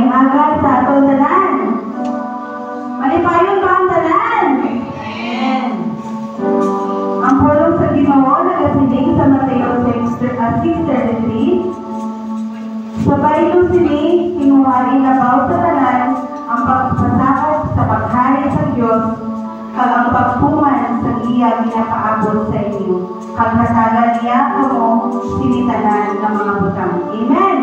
Maayong aga sa atong tanan. Malipayon ba ang tanan? Amen. Ang pulong sa Ginoo nagasiling sa Mateo 6:33. Sa baylo sini kinuhari labaw sa tanan ang pagpasakop sa paghari sa Dios kag ang pagtuman sa iya ginapaabot sa inyo. Kag hatagan niya kamo sinitanan ng mga butang. Amen.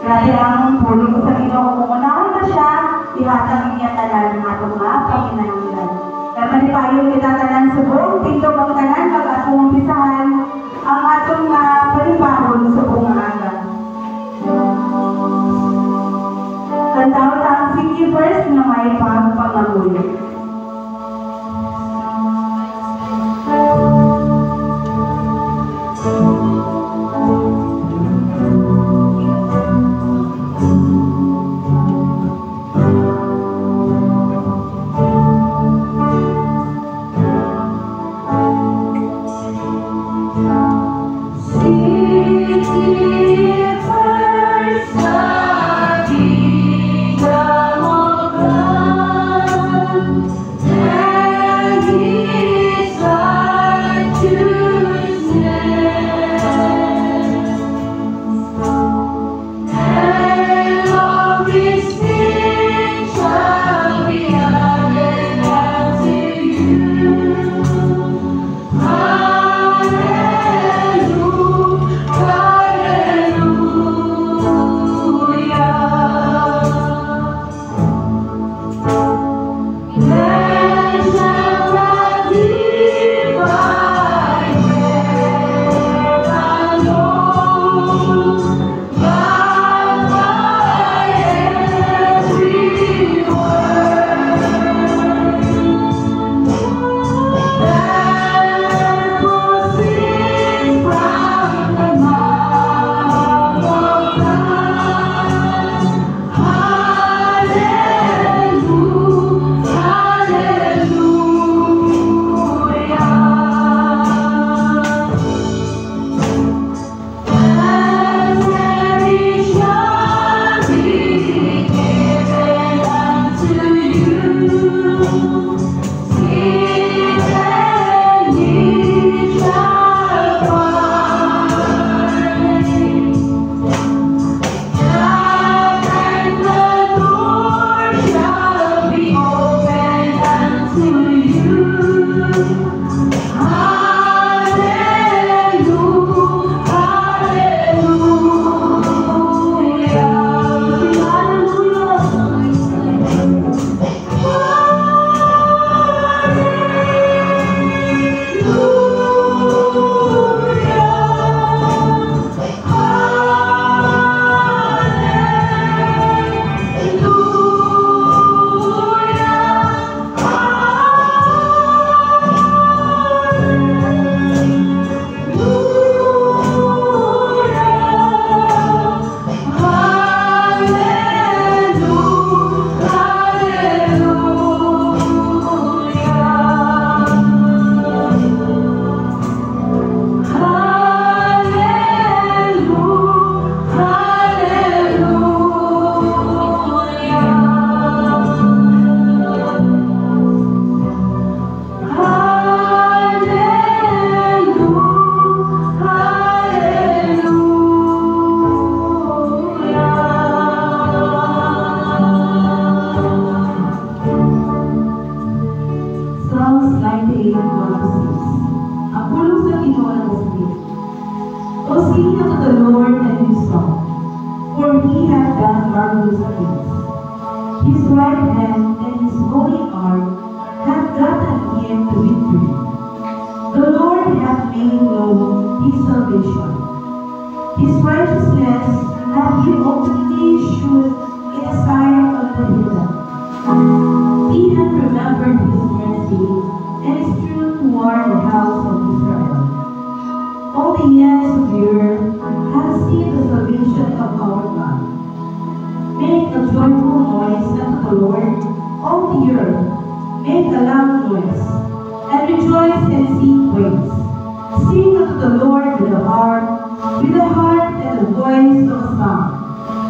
Grabe ang pulong sa Ginoo kung unahon na siya, ihatag niya tanan atong mga paminahanglan. Kaya malipayon kita tanan sa buong tindog ang tanan kag atong umpisahan ang atong palibahon sa buong aga. Kantaw ang 50 verse na may pagpangamuyo.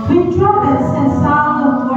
With trumpets and sound of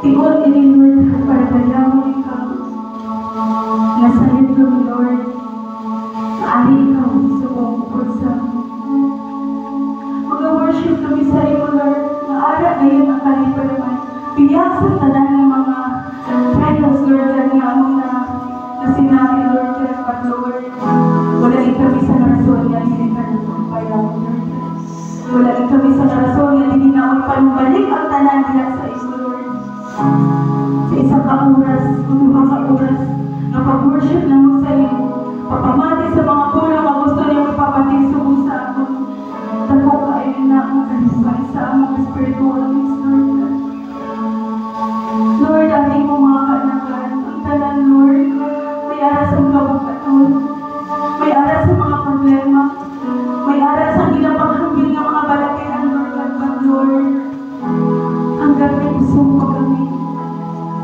Tingol ini Lord, para dayawan ikaw. Nasa libro mo, Lord, naali ikaw sa buong bukod sa mag-worship kami sa iyo, Lord, na ara ngayon ang kaliparan. Biyak sa tanan ng mga titles, Lord, na among na sinabi, Lord, but Lord, wala rin kami sa rason nga hindi ka nagpapayaw, Lord. Wala rin kami sa rason nga hindi na ako panubalik ang tanan nila sa iyo, Lord. Sa isang ka-oras, mga oras, na pag-worship na mo sa iyo, papamati sa mga pulang na gusto niyo ipapatigsuko sa akin. Tako kain na ang kanusay sa among spiritual needs, Lord. Lord, ating mo mga kanakan, ang tanan, Lord, may aras ang kabukaton, may aras sa mga problema, may aras ang ginapaghambil ng mga balakihan, Lord, but Lord, hanggang may usong kami,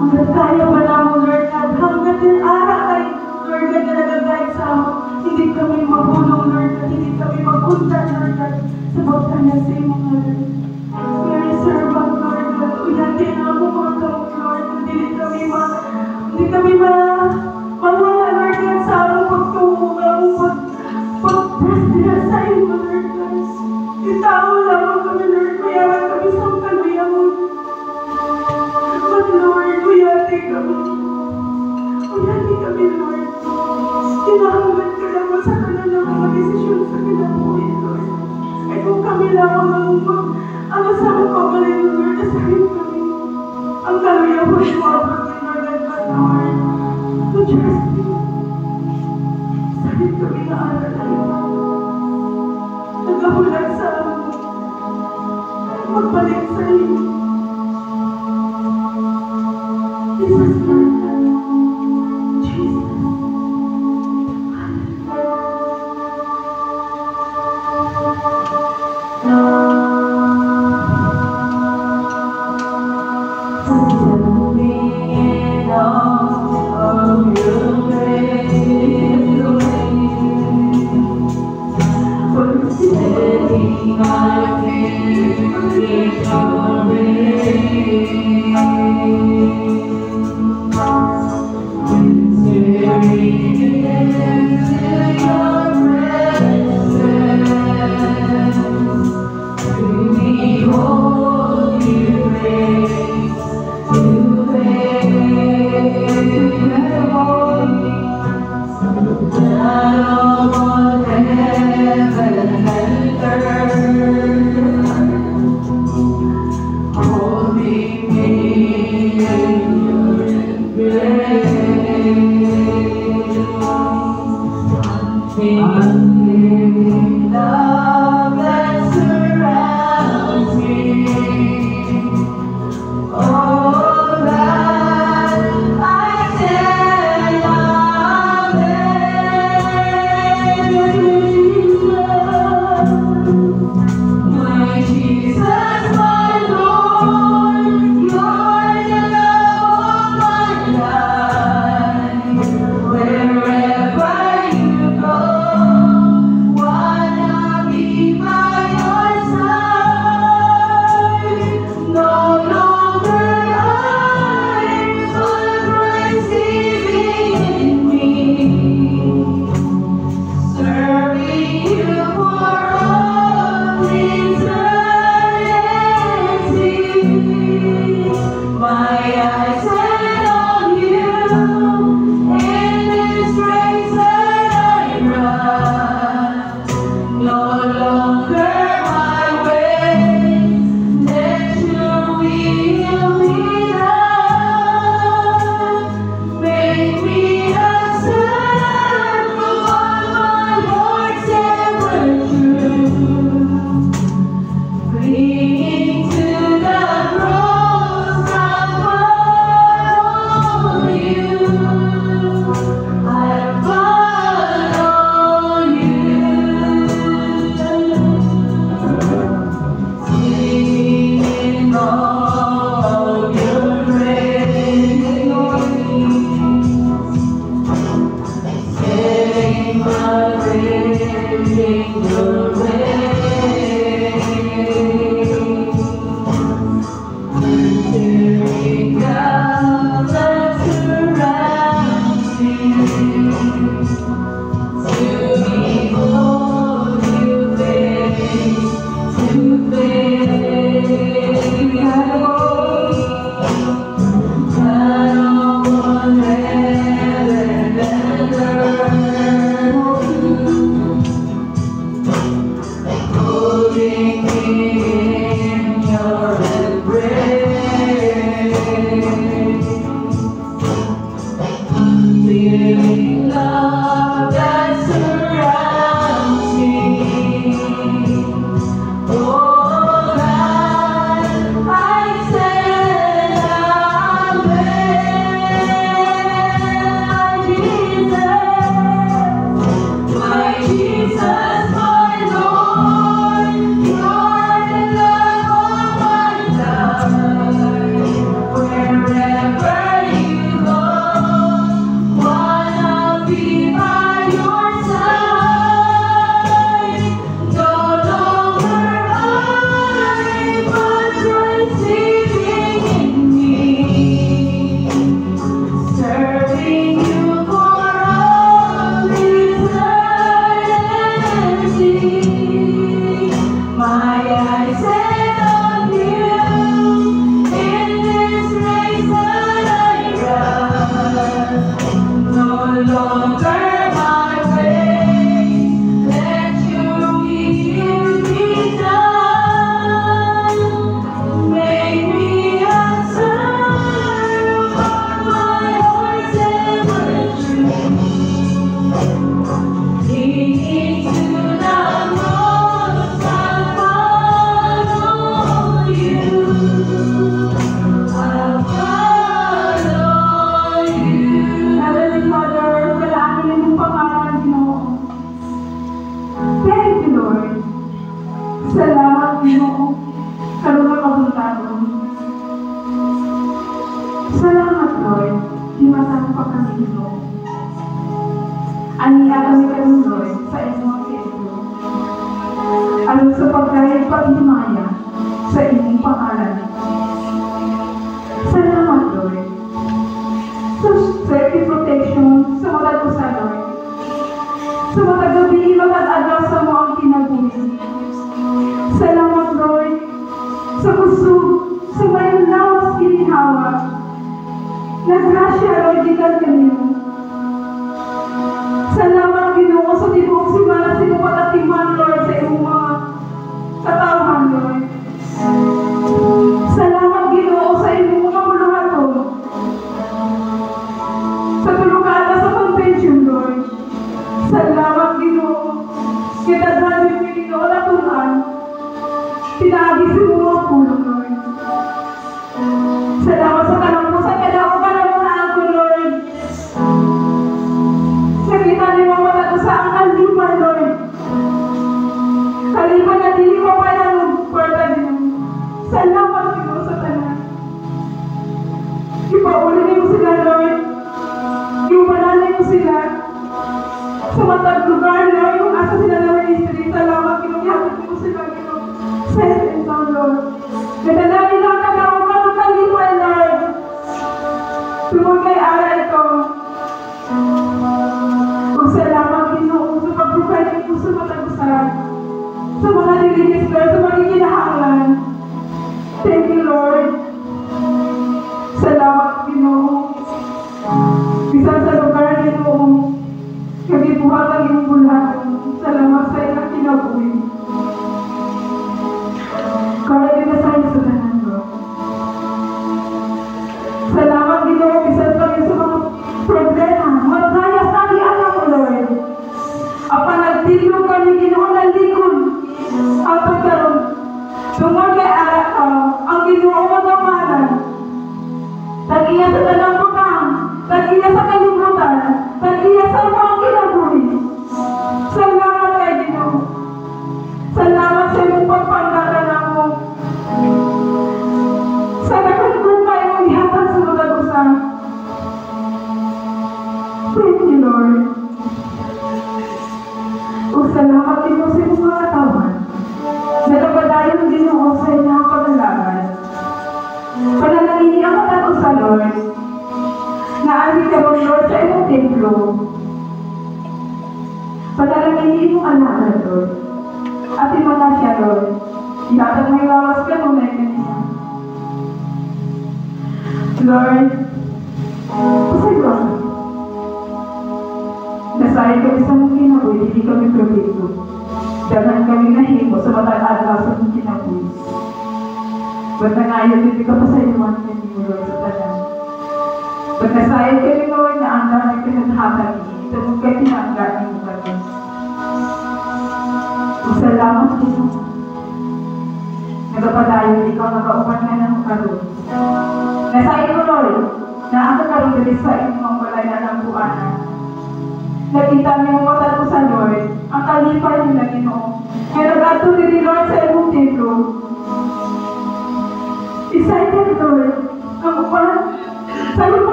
hanggang kaya ba na mo, Lord, at hanggang din ara kay, Lord, na nagagayad sa amin, hindi kami magulong, Lord, at hindi kami magpunta, Lord, at sa bawatan na sa iyo, Lord. We are servant, Lord, at uyatin ako mga kamot, Lord, hindi kami mawala, Lord, yan sa among pagtuho, among pag-prestira sa iyo, Lord, guys. Itao lamang kami, Lord, mayaman kami sa kaluyamon. But Lord, uyati kami, Lord. Tinahanggan ka naman sa kanan ng mga desisyon sa kinabuhi, Lord. Ay kung kami lamang ang asang pamalit, Lord, asahin kami. Ang kaluyamon mo, Lord, to trust you. Sakit kami na aral na ito. Nagahulat sa amin. Magbalik sa iyo. Jesus, Lord. Jesus. There we go.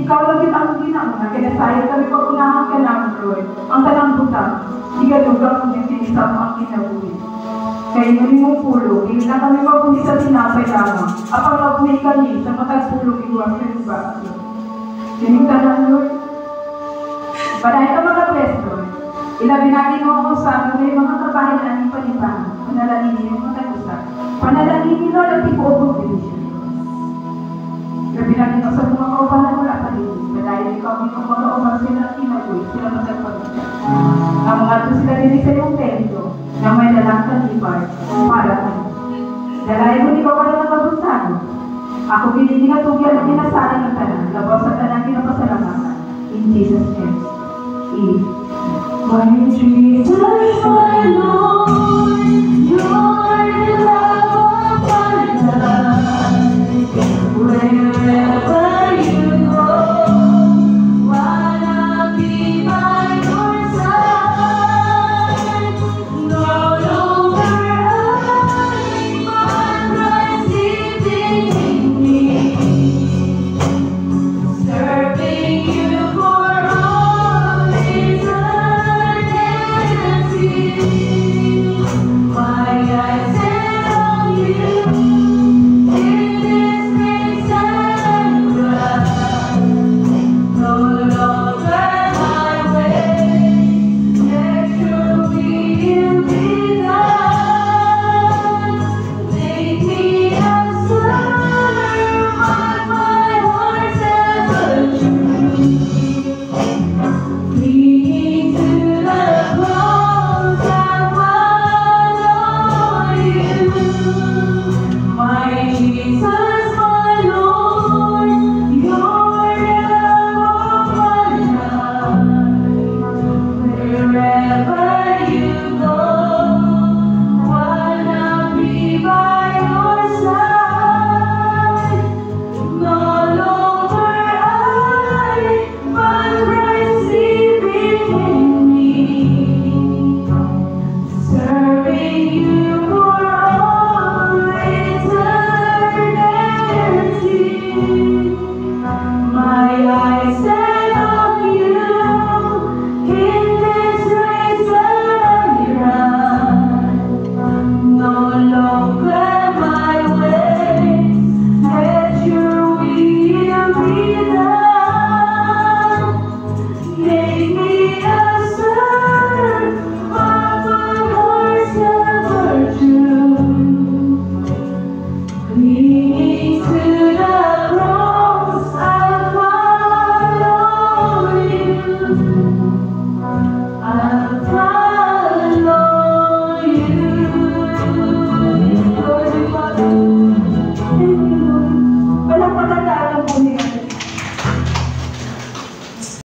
Ikaw lang ang ginauna, kaya sa'yo kami pag-unahan ka lang, Lord. Ang ang butang, igalugang kumitin sa mga kinabuhi. Kaya ngunit mong pulo, hindi na kami mabuhi sa sinapay lamang, apang mabuhi kami sa matagpulong iwas sa iba. Dinig ka lang, Lord. Panahin ka mga presto, ilabinagin mo ako sa amin mga kabahin na aming panipan, panalangin yung mga tagusan, panalangin nilo at ipoobog din siya. Ilabinagin mo sa mga kaubahan wala pa rin, dahil ikaw may mga kaubahan sila kinabuhi, sila matagpagod. Ang mga ito sila din sa iyong templo, na may dalang kalipar para kayo. Dalayan mo ikaw ka ng kabuntago. Ako binigatugan at inasalan ng tanan, labaw sa tanan pinapasalamatan. In Jesus' name. My Jesus, my Lord, you're the love of my life. Wherever you go, wanna be by your side. No longer I, but Christ living in me. Serving you for all eternity. My eyes set on you in this grace and wrath. No longer my way, let your will be done. Make me a servant, my heart's ever true. Leading to the cross, I follow you. My Jesus, my Lord, you're the love of my life. Wherever you go, wanna be by your side. No longer I, but Christ living in me. Serving you for all eternity. My eyes set on you in this race I run. No longer my ways, let your will be done. Make me a servant, my heart's ever true. Leading